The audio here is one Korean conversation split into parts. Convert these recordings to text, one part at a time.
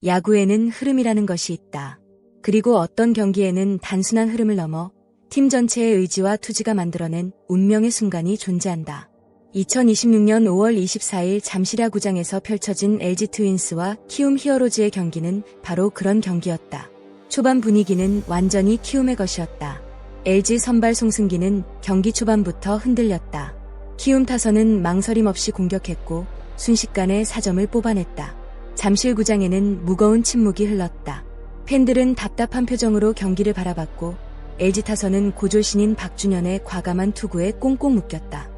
야구에는 흐름이라는 것이 있다. 그리고 어떤 경기에는 단순한 흐름을 넘어 팀 전체의 의지와 투지가 만들어낸 운명의 순간이 존재한다. 2026년 5월 24일 잠실야구장에서 펼쳐진 LG 트윈스와 키움 히어로즈의 경기는 바로 그런 경기였다. 초반 분위기는 완전히 키움의 것이었다. LG 선발 송승기는 경기 초반부터 흔들렸다. 키움 타선은 망설임 없이 공격했고 순식간에 4점을 뽑아냈다. 잠실구장에는 무거운 침묵이 흘렀다. 팬들은 답답한 표정으로 경기를 바라봤고 LG 타선은 고졸신인 박준현의 과감한 투구에 꽁꽁 묶였다.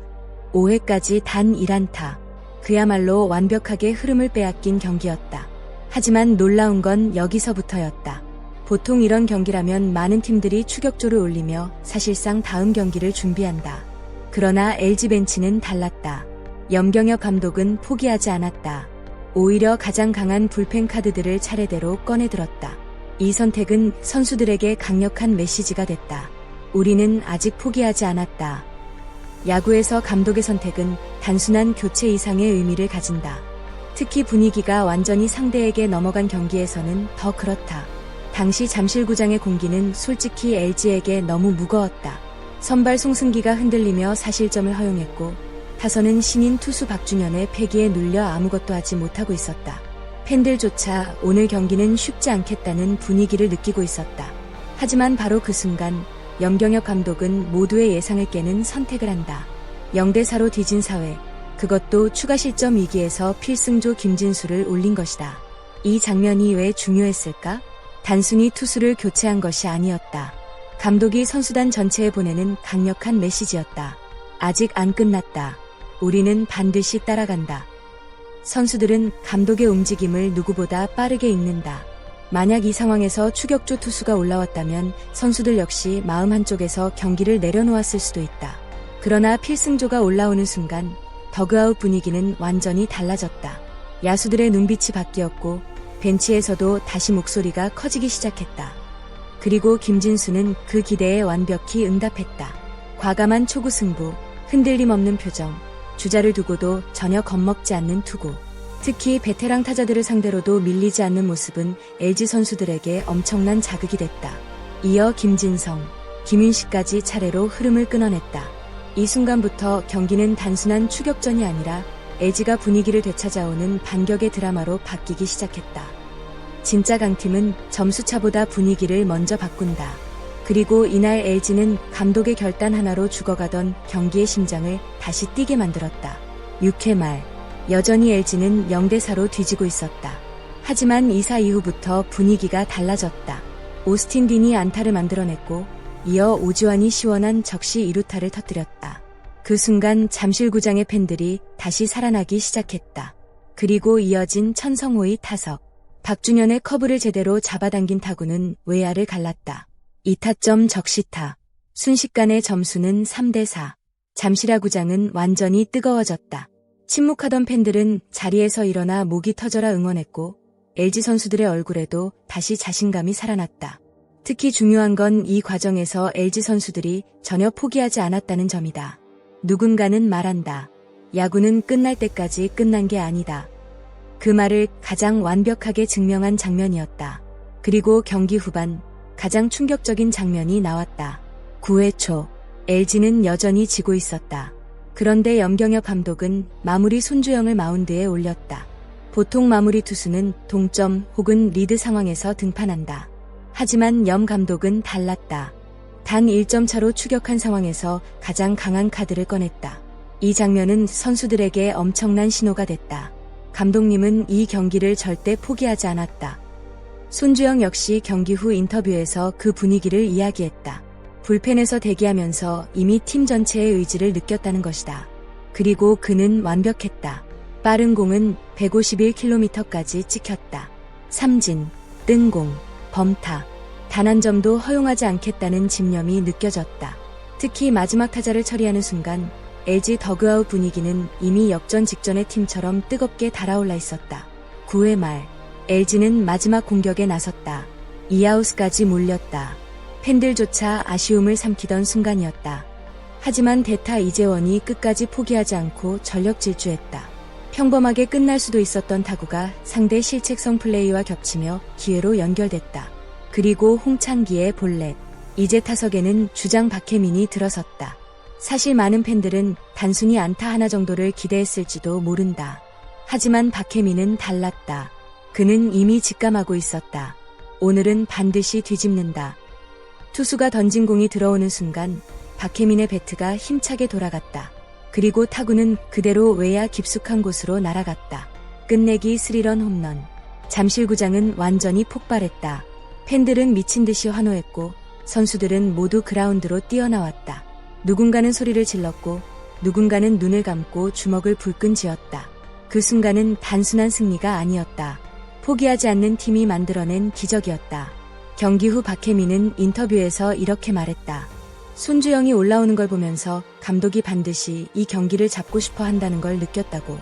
5회까지 단 1안타. 그야말로 완벽하게 흐름을 빼앗긴 경기였다. 하지만 놀라운 건 여기서부터였다. 보통 이런 경기라면 많은 팀들이 추격조를 올리며 사실상 다음 경기를 준비한다. 그러나 LG 벤치는 달랐다. 염경엽 감독은 포기하지 않았다. 오히려 가장 강한 불펜 카드들을 차례대로 꺼내들었다. 이 선택은 선수들에게 강력한 메시지가 됐다. 우리는 아직 포기하지 않았다. 야구에서 감독의 선택은 단순한 교체 이상의 의미를 가진다. 특히 분위기가 완전히 상대에게 넘어간 경기에서는 더 그렇다. 당시 잠실구장의 공기는 솔직히 LG에게 너무 무거웠다. 선발 송승기가 흔들리며 4실점을 허용했고 타선은 신인 투수 박준현의 패기에 눌려 아무것도 하지 못하고 있었다. 팬들조차 오늘 경기는 쉽지 않겠다는 분위기를 느끼고 있었다. 하지만 바로 그 순간 염경엽 감독은 모두의 예상을 깨는 선택을 한다. 0대4로 뒤진 4회, 그것도 추가 실점 위기에서 필승조 김진수를 올린 것이다. 이 장면이 왜 중요했을까? 단순히 투수를 교체한 것이 아니었다. 감독이 선수단 전체에 보내는 강력한 메시지였다. 아직 안 끝났다. 우리는 반드시 따라간다. 선수들은 감독의 움직임을 누구보다 빠르게 읽는다. 만약 이 상황에서 추격조 투수가 올라왔다면 선수들 역시 마음 한쪽에서 경기를 내려놓았을 수도 있다. 그러나 필승조가 올라오는 순간 더그아웃 분위기는 완전히 달라졌다. 야수들의 눈빛이 바뀌었고 벤치에서도 다시 목소리가 커지기 시작했다. 그리고 김진수는 그 기대에 완벽히 응답했다. 과감한 초구 승부, 흔들림 없는 표정, 주자를 두고도 전혀 겁먹지 않는 투구. 특히 베테랑 타자들을 상대로도 밀리지 않는 모습은 LG 선수들에게 엄청난 자극이 됐다. 이어 김진성, 김윤식까지 차례로 흐름을 끊어냈다. 이 순간부터 경기는 단순한 추격전이 아니라 LG가 분위기를 되찾아오는 반격의 드라마로 바뀌기 시작했다. 진짜 강팀은 점수차보다 분위기를 먼저 바꾼다. 그리고 이날 LG는 감독의 결단 하나로 죽어가던 경기의 심장을 다시 뛰게 만들었다. 6회 말, 여전히 LG는 0대4로 뒤지고 있었다. 하지만 2사 이후부터 분위기가 달라졌다. 오스틴 딘이 안타를 만들어냈고 이어 오지환이 시원한 적시 2루타를 터뜨렸다. 그 순간 잠실구장의 팬들이 다시 살아나기 시작했다. 그리고 이어진 천성호의 타석. 박준현의 커브를 제대로 잡아당긴 타구는 외야를 갈랐다. 2타점 적시타. 순식간에 점수는 3대4. 잠실야구장은 완전히 뜨거워졌다. 침묵하던 팬들은 자리에서 일어나 목이 터져라 응원했고 LG 선수들의 얼굴에도 다시 자신감이 살아났다. 특히 중요한 건 이 과정에서 LG 선수들이 전혀 포기하지 않았다는 점이다. 누군가는 말한다. 야구는 끝날 때까지 끝난 게 아니다. 그 말을 가장 완벽하게 증명한 장면이었다. 그리고 경기 후반 가장 충격적인 장면이 나왔다. 9회 초 LG는 여전히 지고 있었다. 그런데 염경엽 감독은 마무리 손주영을 마운드에 올렸다. 보통 마무리 투수는 동점 혹은 리드 상황에서 등판한다. 하지만 염 감독은 달랐다. 단 1점 차로 추격한 상황에서 가장 강한 카드를 꺼냈다. 이 장면은 선수들에게 엄청난 신호가 됐다. 감독님은 이 경기를 절대 포기하지 않았다. 손주영 역시 경기 후 인터뷰에서 그 분위기를 이야기했다. 불펜에서 대기하면서 이미 팀 전체의 의지를 느꼈다는 것이다. 그리고 그는 완벽했다. 빠른 공은 151km까지 찍혔다. 삼진, 뜬공, 범타, 단 한 점도 허용하지 않겠다는 집념이 느껴졌다. 특히 마지막 타자를 처리하는 순간 LG 더그아웃 분위기는 이미 역전 직전의 팀처럼 뜨겁게 달아올라 있었다. 9회 말 LG는 마지막 공격에 나섰다. 2아웃까지 몰렸다. 팬들조차 아쉬움을 삼키던 순간이었다. 하지만 대타 이재원이 끝까지 포기하지 않고 전력 질주했다. 평범하게 끝날 수도 있었던 타구가 상대 실책성 플레이와 겹치며 기회로 연결됐다. 그리고 홍창기의 볼넷. 이제 타석에는 주장 박혜민이 들어섰다. 사실 많은 팬들은 단순히 안타 하나 정도를 기대했을지도 모른다. 하지만 박혜민은 달랐다. 그는 이미 직감하고 있었다. 오늘은 반드시 뒤집는다. 투수가 던진 공이 들어오는 순간 박혜민의 배트가 힘차게 돌아갔다. 그리고 타구는 그대로 외야 깊숙한 곳으로 날아갔다. 끝내기 스리런 홈런. 잠실구장은 완전히 폭발했다. 팬들은 미친 듯이 환호했고 선수들은 모두 그라운드로 뛰어나왔다. 누군가는 소리를 질렀고 누군가는 눈을 감고 주먹을 불끈 쥐었다. 그 순간은 단순한 승리가 아니었다. 포기하지 않는 팀이 만들어낸 기적이었다. 경기 후 박혜민은 인터뷰에서 이렇게 말했다. 손주영이 올라오는 걸 보면서 감독이 반드시 이 경기를 잡고 싶어 한다는 걸 느꼈다고.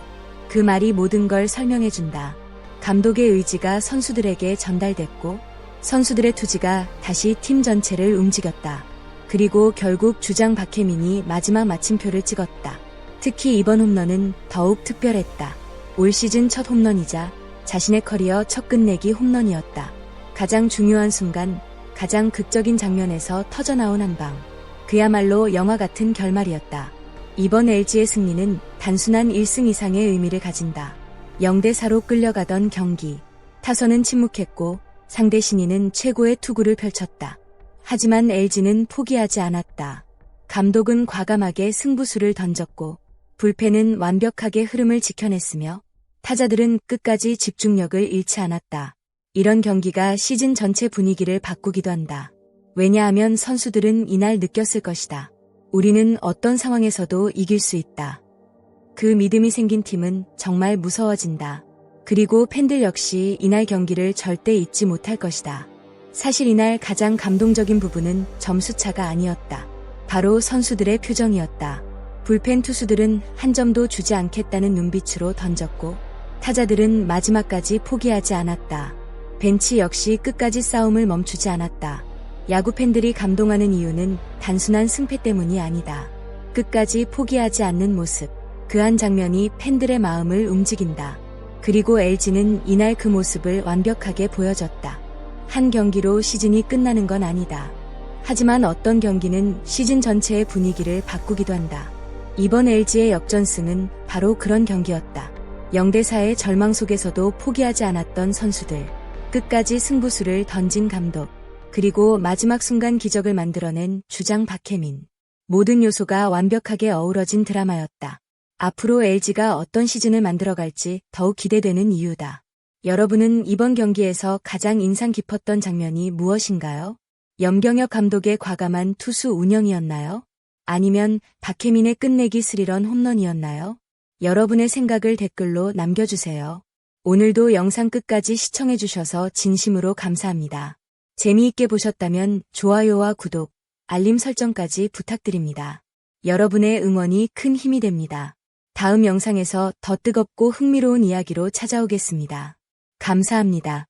그 말이 모든 걸 설명해준다. 감독의 의지가 선수들에게 전달됐고 선수들의 투지가 다시 팀 전체를 움직였다. 그리고 결국 주장 박혜민이 마지막 마침표를 찍었다. 특히 이번 홈런은 더욱 특별했다. 올 시즌 첫 홈런이자 자신의 커리어 첫 끝내기 홈런이었다. 가장 중요한 순간, 가장 극적인 장면에서 터져나온 한 방. 그야말로 영화 같은 결말이었다. 이번 LG의 승리는 단순한 1승 이상의 의미를 가진다. 0대4로 끌려가던 경기. 타선은 침묵했고 상대 신인은 최고의 투구를 펼쳤다. 하지만 LG는 포기하지 않았다. 감독은 과감하게 승부수를 던졌고 불펜은 완벽하게 흐름을 지켜냈으며 타자들은 끝까지 집중력을 잃지 않았다. 이런 경기가 시즌 전체 분위기를 바꾸기도 한다. 왜냐하면 선수들은 이날 느꼈을 것이다. 우리는 어떤 상황에서도 이길 수 있다. 그 믿음이 생긴 팀은 정말 무서워진다. 그리고 팬들 역시 이날 경기를 절대 잊지 못할 것이다. 사실 이날 가장 감동적인 부분은 점수차가 아니었다. 바로 선수들의 표정이었다. 불펜 투수들은 한 점도 주지 않겠다는 눈빛으로 던졌고 타자들은 마지막까지 포기하지 않았다. 벤치 역시 끝까지 싸움을 멈추지 않았다. 야구 팬들이 감동하는 이유는 단순한 승패 때문이 아니다. 끝까지 포기하지 않는 모습. 그 한 장면이 팬들의 마음을 움직인다. 그리고 LG는 이날 그 모습을 완벽하게 보여줬다. 한 경기로 시즌이 끝나는 건 아니다. 하지만 어떤 경기는 시즌 전체의 분위기를 바꾸기도 한다. 이번 LG의 역전승은 바로 그런 경기였다. 0대4의 절망 속에서도 포기하지 않았던 선수들. 끝까지 승부수를 던진 감독. 그리고 마지막 순간 기적을 만들어낸 주장 박혜민. 모든 요소가 완벽하게 어우러진 드라마였다. 앞으로 LG가 어떤 시즌을 만들어갈지 더욱 기대되는 이유다. 여러분은 이번 경기에서 가장 인상 깊었던 장면이 무엇인가요? 염경엽 감독의 과감한 투수 운영이었나요? 아니면 박혜민의 끝내기 스리런 홈런이었나요? 여러분의 생각을 댓글로 남겨주세요. 오늘도 영상 끝까지 시청해주셔서 진심으로 감사합니다. 재미있게 보셨다면 좋아요와 구독, 알림 설정까지 부탁드립니다. 여러분의 응원이 큰 힘이 됩니다. 다음 영상에서 더 뜨겁고 흥미로운 이야기로 찾아오겠습니다. 감사합니다.